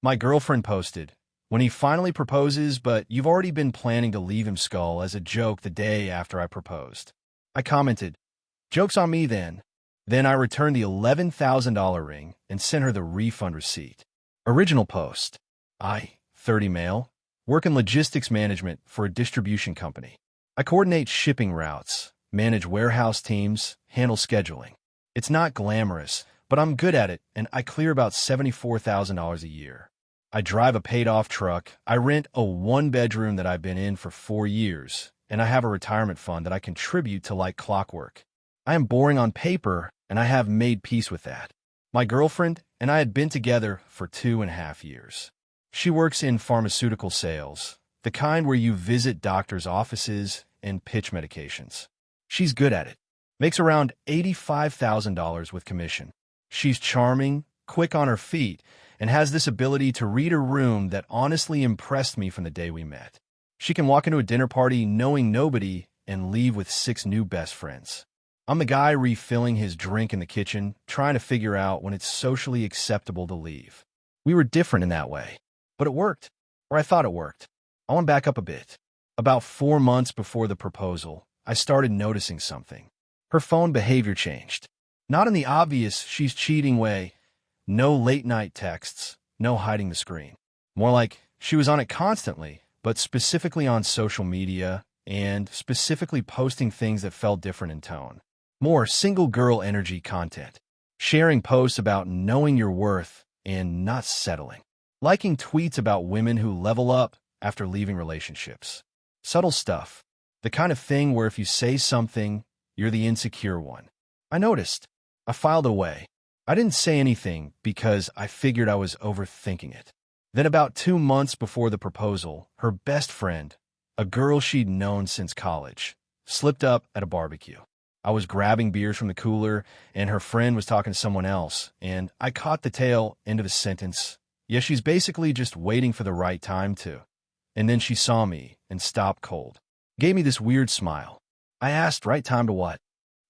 My girlfriend posted, when he finally proposes, but you've already been planning to leave him skull as a joke the day after I proposed. I commented, joke's on me then. Then I returned the $11,000 ring and sent her the refund receipt. Original post. I, 30 male, work in logistics management for a distribution company. I coordinate shipping routes, manage warehouse teams, handle scheduling. It's not glamorous, but I'm good at it, and I clear about $74,000 a year. I drive a paid-off truck, I rent a one-bedroom that I've been in for 4 years, and I have a retirement fund that I contribute to like clockwork. I am boring on paper, and I have made peace with that. My girlfriend and I had been together for 2.5 years. She works in pharmaceutical sales, the kind where you visit doctors' offices and pitch medications. She's good at it. Makes around $85,000 with commission. She's charming, quick on her feet, and has this ability to read a room that honestly impressed me from the day we met. She can walk into a dinner party knowing nobody and leave with 6 new best friends. I'm the guy refilling his drink in the kitchen, trying to figure out when it's socially acceptable to leave. We were different in that way, but it worked, or I thought it worked. I want to back up a bit. About 4 months before the proposal, I started noticing something. Her phone behavior changed. Not in the obvious she's cheating way. No late-night texts, no hiding the screen. More like she was on it constantly, but specifically on social media and specifically posting things that felt different in tone. More single-girl energy content. Sharing posts about knowing your worth and not settling. Liking tweets about women who level up after leaving relationships. Subtle stuff. The kind of thing where if you say something, you're the insecure one. I noticed. I filed away. I didn't say anything because I figured I was overthinking it. Then about 2 months before the proposal, her best friend, a girl she'd known since college, slipped up at a barbecue. I was grabbing beers from the cooler, and her friend was talking to someone else, and I caught the tail end of the sentence. Yeah, she's basically just waiting for the right time to. And then she saw me and stopped cold. Gave me this weird smile. I asked, right time to what?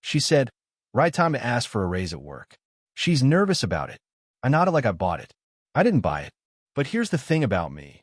She said, right time to ask for a raise at work. She's nervous about it. I nodded like I bought it. I didn't buy it. But here's the thing about me.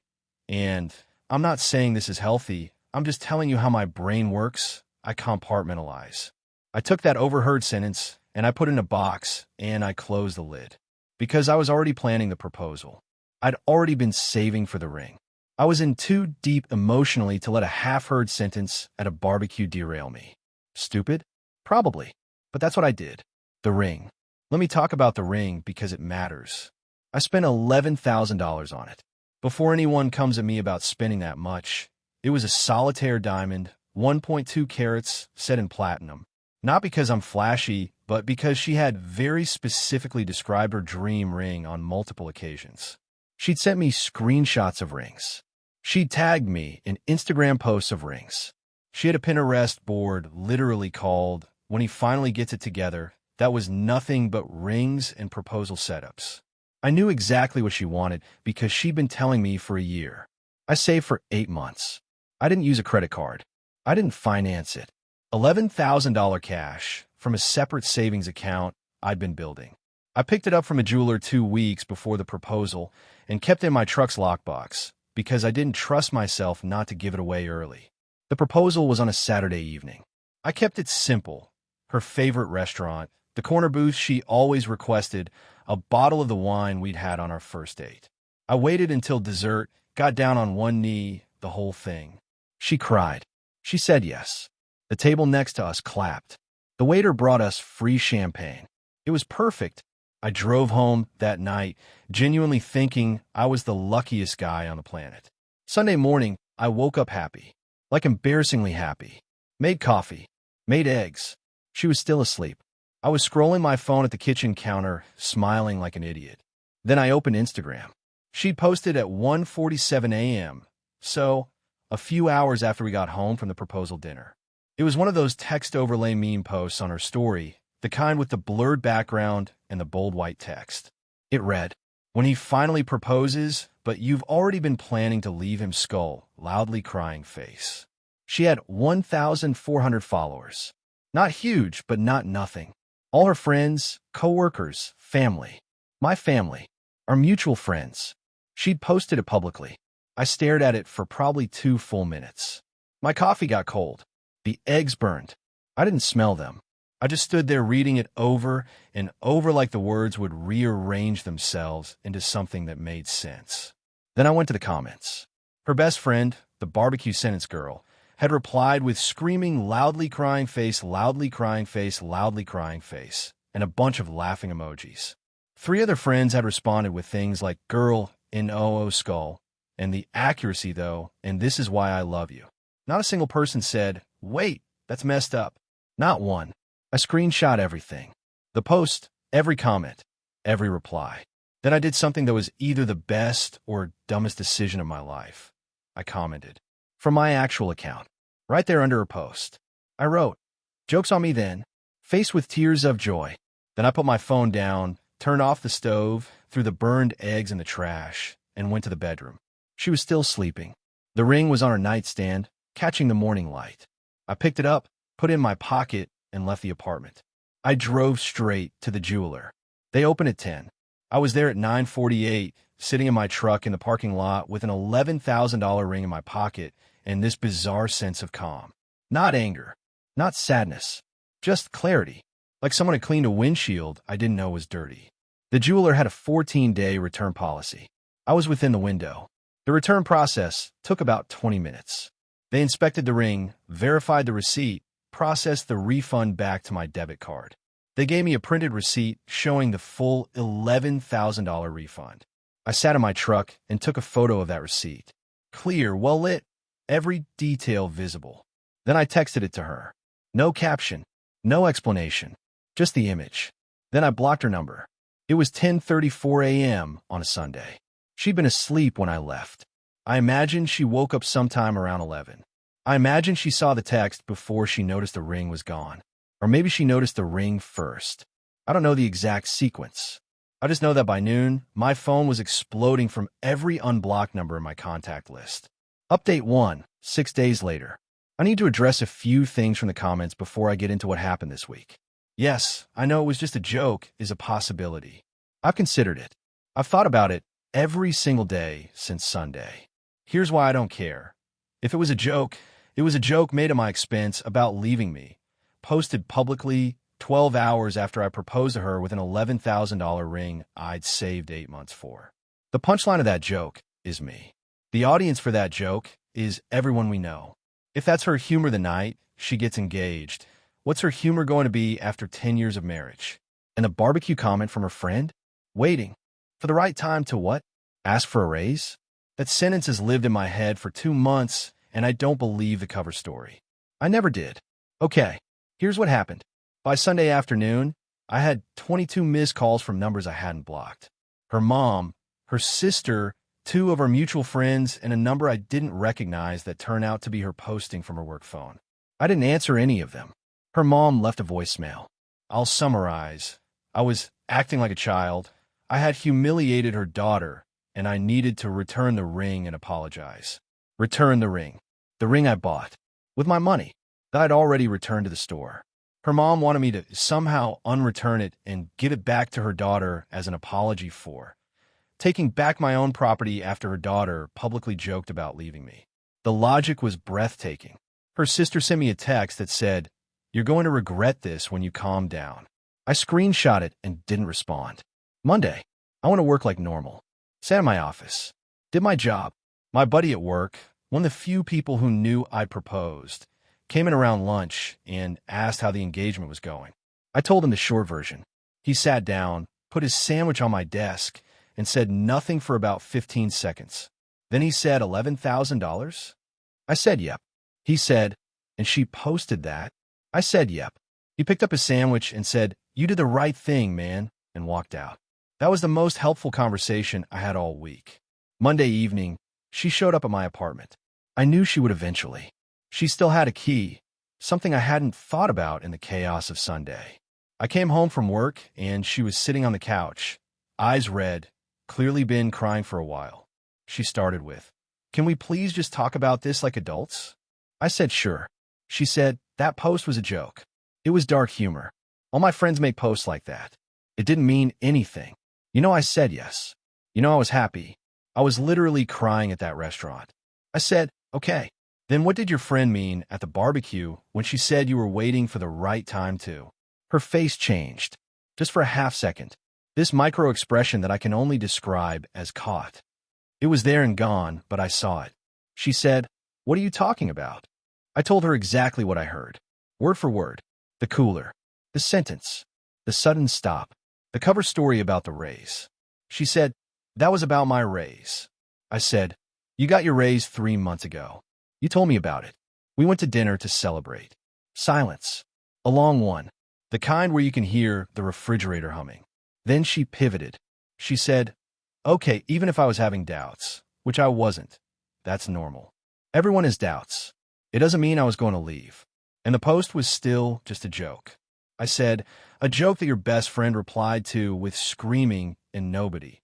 And I'm not saying this is healthy. I'm just telling you how my brain works. I compartmentalize. I took that overheard sentence and I put it in a box and I closed the lid. Because I was already planning the proposal. I'd already been saving for the ring. I was in too deep emotionally to let a half-heard sentence at a barbecue derail me. Stupid? Probably. But that's what I did. The ring. Let me talk about the ring because it matters. I spent $11,000 on it. Before anyone comes at me about spending that much, it was a solitaire diamond, 1.2 carats, set in platinum. Not because I'm flashy, but because she had very specifically described her dream ring on multiple occasions. She'd sent me screenshots of rings. She'd tagged me in Instagram posts of rings. She had a Pinterest board literally called, "When he finally gets it together," that was nothing but rings and proposal setups. I knew exactly what she wanted because she'd been telling me for a year. I saved for 8 months. I didn't use a credit card. I didn't finance it. $11,000 cash from a separate savings account I'd been building. I picked it up from a jeweler 2 weeks before the proposal and kept it in my truck's lockbox because I didn't trust myself not to give it away early. The proposal was on a Saturday evening. I kept it simple. Her favorite restaurant, the corner booth she always requested, a bottle of the wine we'd had on our first date. I waited until dessert, got down on one knee, the whole thing. She cried. She said yes. The table next to us clapped. The waiter brought us free champagne. It was perfect. I drove home that night, genuinely thinking I was the luckiest guy on the planet. Sunday morning, I woke up happy. Like embarrassingly happy. Made coffee. Made eggs. She was still asleep. I was scrolling my phone at the kitchen counter, smiling like an idiot. Then I opened Instagram. She'd posted at 1:47 a.m., so a few hours after we got home from the proposal dinner. It was one of those text overlay meme posts on her story, the kind with the blurred background and the bold white text. It read, "When he finally proposes, but you've already been planning to leave him skull, loudly crying face." She had 1,400 followers. Not huge, but not nothing. All her friends, co-workers, family. My family. Our mutual friends. She'd posted it publicly. I stared at it for probably 2 full minutes. My coffee got cold. The eggs burned. I didn't smell them. I just stood there reading it over and over like the words would rearrange themselves into something that made sense. Then I went to the comments. Her best friend, the barbecue sentence girl, had replied with screaming, loudly crying face, loudly crying face, loudly crying face, and a bunch of laughing emojis. 3 other friends had responded with things like girl in OO skull, and the accuracy though, and this is why I love you. Not a single person said, wait, that's messed up. Not one. I screenshot everything. The post, every comment, every reply. Then I did something that was either the best or dumbest decision of my life. I commented. From my actual account. Right there under her post. I wrote, "Joke's on me then," faced with tears of joy. Then I put my phone down, turned off the stove, threw the burned eggs in the trash, and went to the bedroom. She was still sleeping. The ring was on her nightstand, catching the morning light. I picked it up, put it in my pocket, and left the apartment. I drove straight to the jeweler. They opened at 10. I was there at 9:48, sitting in my truck in the parking lot with an $11,000 ring in my pocket and this bizarre sense of calm. Not anger, not sadness, just clarity, like someone had cleaned a windshield I didn't know was dirty. The jeweler had a 14-day return policy. I was within the window. The return process took about 20 minutes. They inspected the ring, verified the receipt, processed the refund back to my debit card. They gave me a printed receipt showing the full $11,000 refund. I sat in my truck and took a photo of that receipt. Clear, well lit, every detail visible. Then I texted it to her. No caption, no explanation, just the image. Then I blocked her number. It was 10:34 a.m. on a Sunday. She'd been asleep when I left. I imagine she woke up sometime around 11. I imagine she saw the text before she noticed the ring was gone. Or maybe she noticed the ring first. I don't know the exact sequence. I just know that by noon, my phone was exploding from every unblocked number in my contact list. Update 1, 6 days later. I need to address a few things from the comments before I get into what happened this week. Yes, I know it was just a joke is a possibility. I've considered it. I've thought about it every single day since Sunday. Here's why I don't care. If it was a joke, it was a joke made at my expense about leaving me, posted publicly 12 hours after I proposed to her with an $11,000 ring I'd saved 8 months for. The punchline of that joke is me. The audience for that joke is everyone we know. If that's her humor the night she gets engaged, what's her humor going to be after 10 years of marriage? And the barbecue comment from her friend? Waiting. For the right time to what? Ask for a raise? That sentence has lived in my head for 2 months, and I don't believe the cover story. I never did. Okay, here's what happened. By Sunday afternoon, I had 22 missed calls from numbers I hadn't blocked. Her mom, her sister, 2 of our mutual friends, and a number I didn't recognize that turned out to be her posting from her work phone. I didn't answer any of them. Her mom left a voicemail. I'll summarize. I was acting like a child. I had humiliated her daughter, and I needed to return the ring and apologize. Return the ring. The ring I bought. With my money that I'd already returned to the store. Her mom wanted me to somehow unreturn it and give it back to her daughter as an apology for taking back my own property after her daughter publicly joked about leaving me. The logic was breathtaking. Her sister sent me a text that said, "You're going to regret this when you calm down." I screenshot it and didn't respond. Monday, I went to work like normal. Sat in my office. Did my job. My buddy at work, one of the few people who knew I'd proposed, came in around lunch and asked how the engagement was going. I told him the short version. He sat down, put his sandwich on my desk, and said nothing for about 15 seconds. Then he said, $11,000? I said, yep. He said, and she posted that? I said, yep. He picked up his sandwich and said, "You did the right thing, man," and walked out. That was the most helpful conversation I had all week. Monday evening, she showed up at my apartment. I knew she would eventually. She still had a key, something I hadn't thought about in the chaos of Sunday. I came home from work, and she was sitting on the couch, eyes red, clearly been crying for a while. She started with, "Can we please just talk about this like adults?" I said, "Sure." She said, "That post was a joke. It was dark humor. All my friends make posts like that. It didn't mean anything. You know I said yes. You know I was happy. I was literally crying at that restaurant. I said, okay. Then what did your friend mean at the barbecue when she said you were waiting for the right time to? Her face changed, just for a half second. This micro-expression that I can only describe as caught. It was there and gone, but I saw it. She said, what are you talking about? I told her exactly what I heard. Word for word. The cooler. The sentence. The sudden stop. The cover story about the raise. She said, that was about my raise. I said, you got your raise 3 months ago. You told me about it. We went to dinner to celebrate. Silence. A long one. The kind where you can hear the refrigerator humming. Then she pivoted. She said, okay, even if I was having doubts, which I wasn't, that's normal. Everyone has doubts. It doesn't mean I was going to leave. And the post was still just a joke. I said, a joke that your best friend replied to with screaming and nobody.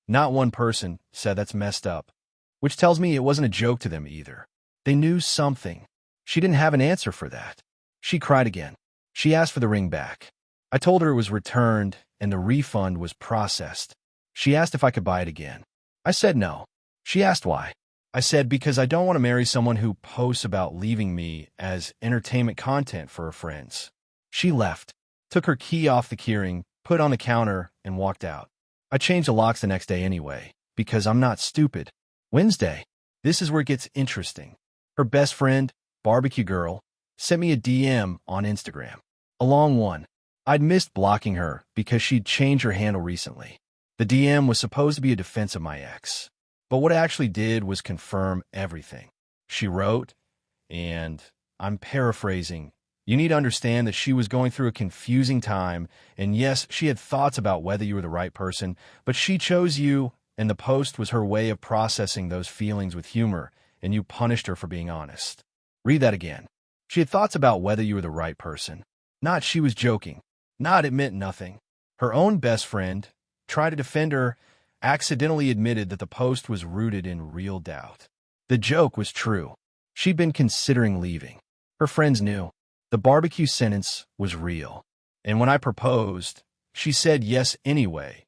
Not one person said that's messed up, which tells me it wasn't a joke to them either. They knew something. She didn't have an answer for that. She cried again. She asked for the ring back. I told her it was returned and the refund was processed. She asked if I could buy it again. I said no. She asked why. I said because I don't want to marry someone who posts about leaving me as entertainment content for her friends. She left, took her key off the keyring, put it on the counter, and walked out. I changed the locks the next day anyway, because I'm not stupid. Wednesday. This is where it gets interesting. Her best friend, Barbecue Girl, sent me a DM on Instagram. A long one. I'd missed blocking her because she'd changed her handle recently. The DM was supposed to be a defense of my ex. But what it actually did was confirm everything. She wrote, and I'm paraphrasing, you need to understand that she was going through a confusing time, and yes, she had thoughts about whether you were the right person, but she chose you, and the post was her way of processing those feelings with humor, and you punished her for being honest. Read that again. She had thoughts about whether you were the right person. Not she was joking. Not it meant nothing. Her own best friend tried to defend her, accidentally admitted that the post was rooted in real doubt. The joke was true. She'd been considering leaving. Her friends knew. The barbecue sentence was real. And when I proposed, she said yes anyway,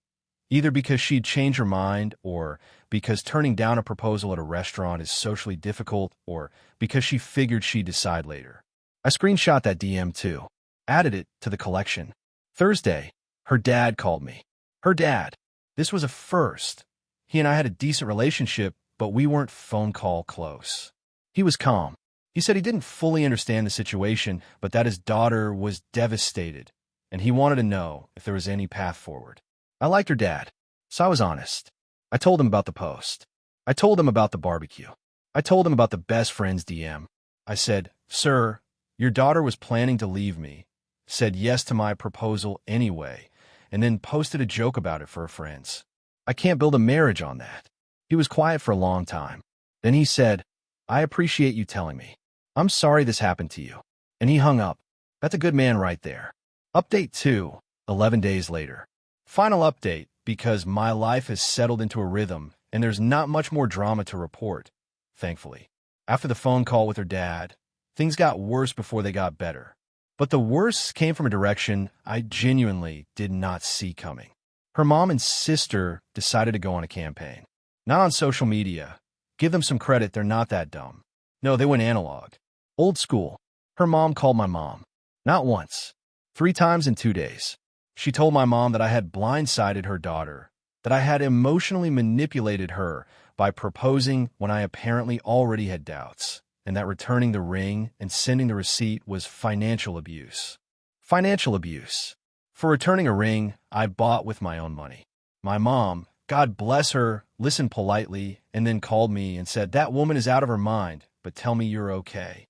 either because she'd changed her mind or because turning down a proposal at a restaurant is socially difficult or because she figured she'd decide later. I screenshot that DM too, added it to the collection. Thursday, her dad called me. Her dad. This was a first. He and I had a decent relationship, but we weren't phone call close. He was calm. He said he didn't fully understand the situation, but that his daughter was devastated, and he wanted to know if there was any path forward. I liked her dad, so I was honest. I told him about the post. I told him about the barbecue. I told him about the best friend's DM. I said, sir, your daughter was planning to leave me, said yes to my proposal anyway, and then posted a joke about it for her friends. I can't build a marriage on that. He was quiet for a long time. Then he said, I appreciate you telling me. I'm sorry this happened to you. And he hung up. That's a good man right there. Update 2, 11 days later. Final update, because my life has settled into a rhythm and there's not much more drama to report, thankfully. After the phone call with her dad, things got worse before they got better. But the worst came from a direction I genuinely did not see coming. Her mom and sister decided to go on a campaign. Not on social media. Give them some credit, they're not that dumb. No, they went analog. Old school. Her mom called my mom. Not once. 3 times in 2 days. She told my mom that I had blindsided her daughter, that I had emotionally manipulated her by proposing when I apparently already had doubts, and that returning the ring and sending the receipt was financial abuse. Financial abuse. For returning a ring I bought with my own money. My mom, God bless her, listened politely and then called me and said, that woman is out of her mind, but tell me you're okay.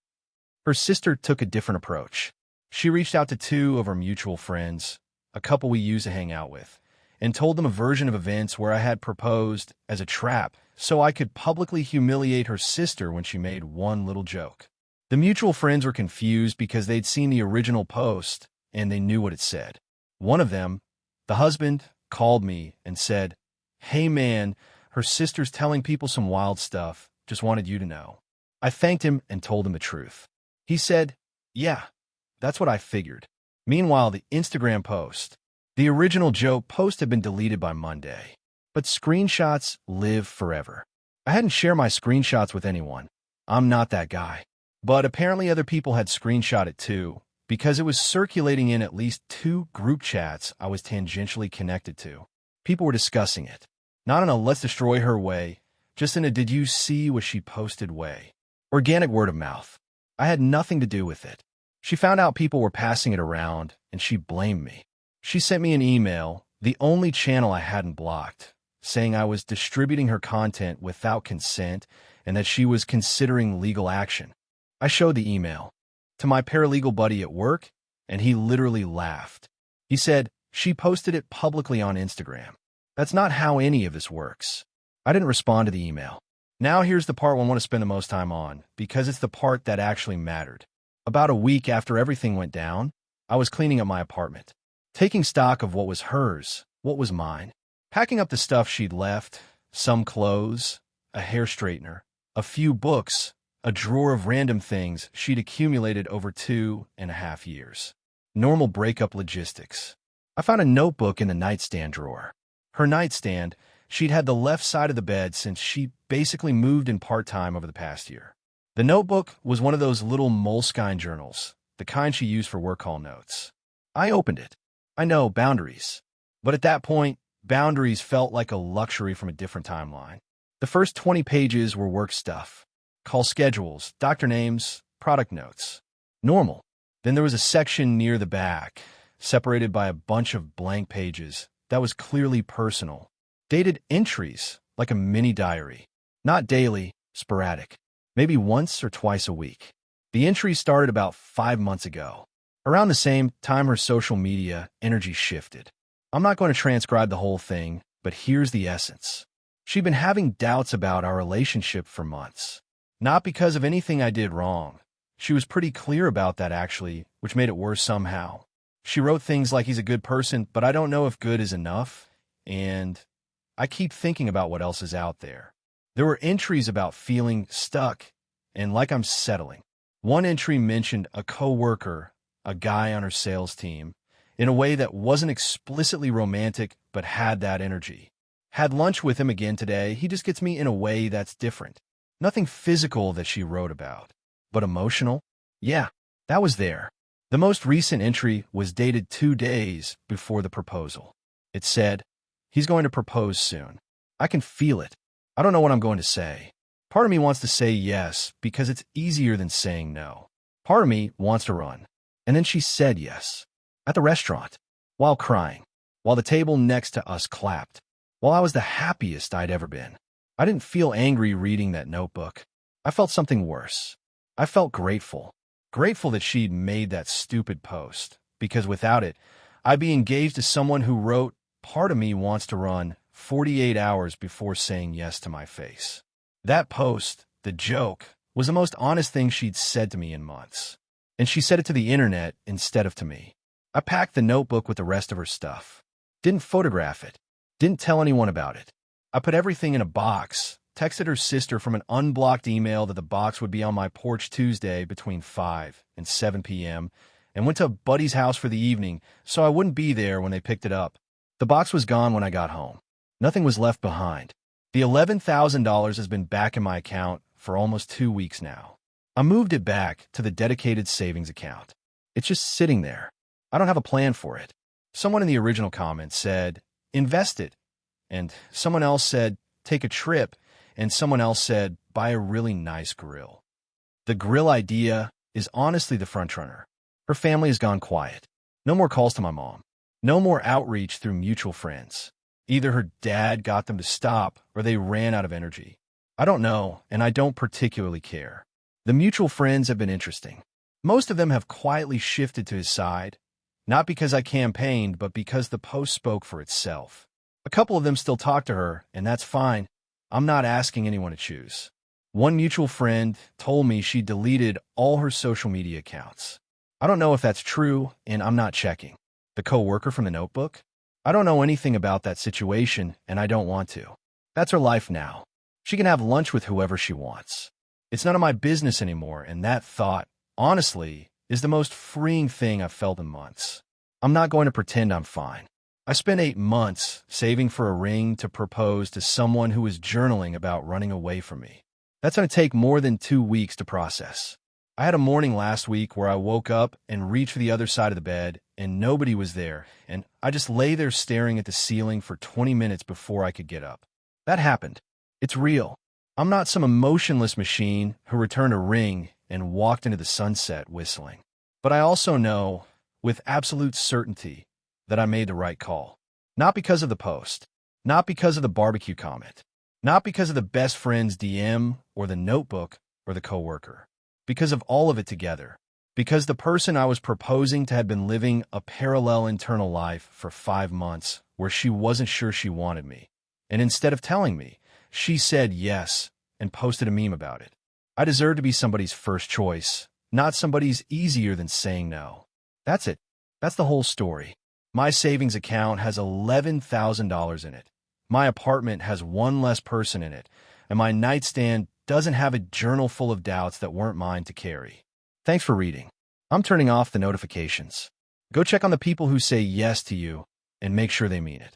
Her sister took a different approach. She reached out to 2 of her mutual friends, a couple we used to hang out with, and told them a version of events where I had proposed as a trap so I could publicly humiliate her sister when she made one little joke. The mutual friends were confused because they'd seen the original post and they knew what it said. One of them, the husband, called me and said, hey man, her sister's telling people some wild stuff, just wanted you to know. I thanked him and told him the truth. He said, yeah, that's what I figured. Meanwhile, the Instagram post, the original joke post had been deleted by Monday. But screenshots live forever. I hadn't shared my screenshots with anyone. I'm not that guy. But apparently other people had screenshot it too, because it was circulating in at least 2 group chats I was tangentially connected to. People were discussing it. Not in a let's destroy her way, just in a did you see what she posted way. Organic word of mouth. I had nothing to do with it. She found out people were passing it around, and she blamed me. She sent me an email, the only channel I hadn't blocked, saying I was distributing her content without consent and that she was considering legal action. I showed the email to my paralegal buddy at work, and he literally laughed. He said, she posted it publicly on Instagram. That's not how any of this works. I didn't respond to the email. Now here's the part I want to spend the most time on, because it's the part that actually mattered. About a week after everything went down, I was cleaning up my apartment, taking stock of what was hers, what was mine, packing up the stuff she'd left, some clothes, a hair straightener, a few books, a drawer of random things she'd accumulated over 2.5 years. Normal breakup logistics. I found a notebook in the nightstand drawer. Her nightstand, she'd had the left side of the bed since she basically moved in part-time over the past year. The notebook was one of those little Moleskine journals, the kind she used for work call notes. I opened it. I know, boundaries. But at that point, boundaries felt like a luxury from a different timeline. The first 20 pages were work stuff. Call schedules, doctor names, product notes. Normal. Then there was a section near the back, separated by a bunch of blank pages, that was clearly personal. Dated entries, like a mini diary. Not daily, sporadic. Maybe once or twice a week. The entry started about 5 months ago. Around the same time her social media energy shifted. I'm not going to transcribe the whole thing, but here's the essence. She'd been having doubts about our relationship for months. Not because of anything I did wrong. She was pretty clear about that actually, which made it worse somehow. She wrote things like he's a good person, but I don't know if good is enough, and I keep thinking about what else is out there. There were entries about feeling stuck and like I'm settling. One entry mentioned a coworker, a guy on her sales team, in a way that wasn't explicitly romantic but had that energy. Had lunch with him again today, he just gets me in a way that's different. Nothing physical that she wrote about, but emotional? Yeah, that was there. The most recent entry was dated 2 days before the proposal. It said, he's going to propose soon. I can feel it. I don't know what I'm going to say. Part of me wants to say yes because it's easier than saying no. Part of me wants to run. And then she said yes. At the restaurant. While crying. While the table next to us clapped. While I was the happiest I'd ever been. I didn't feel angry reading that notebook. I felt something worse. I felt grateful. Grateful that she'd made that stupid post. Because without it, I'd be engaged to someone who wrote, part of me wants to run 48 hours before saying yes to my face. That post, the joke, was the most honest thing she'd said to me in months. And she said it to the internet instead of to me. I packed the notebook with the rest of her stuff. Didn't photograph it. Didn't tell anyone about it. I put everything in a box, texted her sister from an unblocked email that the box would be on my porch Tuesday between 5 and 7 p.m., and went to a buddy's house for the evening so I wouldn't be there when they picked it up. The box was gone when I got home. Nothing was left behind. The $11,000 has been back in my account for almost 2 weeks now. I moved it back to the dedicated savings account. It's just sitting there. I don't have a plan for it. Someone in the original comment said, invest it. And someone else said, take a trip. And someone else said, buy a really nice grill. The grill idea is honestly the frontrunner. Her family has gone quiet. No more calls to my mom. No more outreach through mutual friends. Either her dad got them to stop or they ran out of energy. I don't know, and I don't particularly care. The mutual friends have been interesting. Most of them have quietly shifted to his side, not because I campaigned, but because the post spoke for itself. A couple of them still talk to her, and that's fine. I'm not asking anyone to choose. One mutual friend told me she deleted all her social media accounts. I don't know if that's true, and I'm not checking. The coworker from the notebook? I don't know anything about that situation, and I don't want to. That's her life now. She can have lunch with whoever she wants. It's none of my business anymore, and that thought, honestly, is the most freeing thing I've felt in months. I'm not going to pretend I'm fine. I spent 8 months saving for a ring to propose to someone who was journaling about running away from me. That's going to take more than 2 weeks to process. I had a morning last week where I woke up and reached for the other side of the bed, and nobody was there, and I just lay there staring at the ceiling for 20 minutes before I could get up. That happened. It's real. I'm not some emotionless machine who returned a ring and walked into the sunset whistling. But I also know, with absolute certainty, that I made the right call. Not because of the post, not because of the barbecue comment, not because of the best friend's DM or the notebook or the coworker. Because of all of it together. Because the person I was proposing to had been living a parallel internal life for 5 months where she wasn't sure she wanted me. And instead of telling me, she said yes and posted a meme about it. I deserve to be somebody's first choice, not somebody's easier than saying no. That's it. That's the whole story. My savings account has $11,000 in it. My apartment has one less person in it, and my nightstand doesn't have a journal full of doubts that weren't mine to carry. Thanks for reading. I'm turning off the notifications. Go check on the people who say yes to you and make sure they mean it.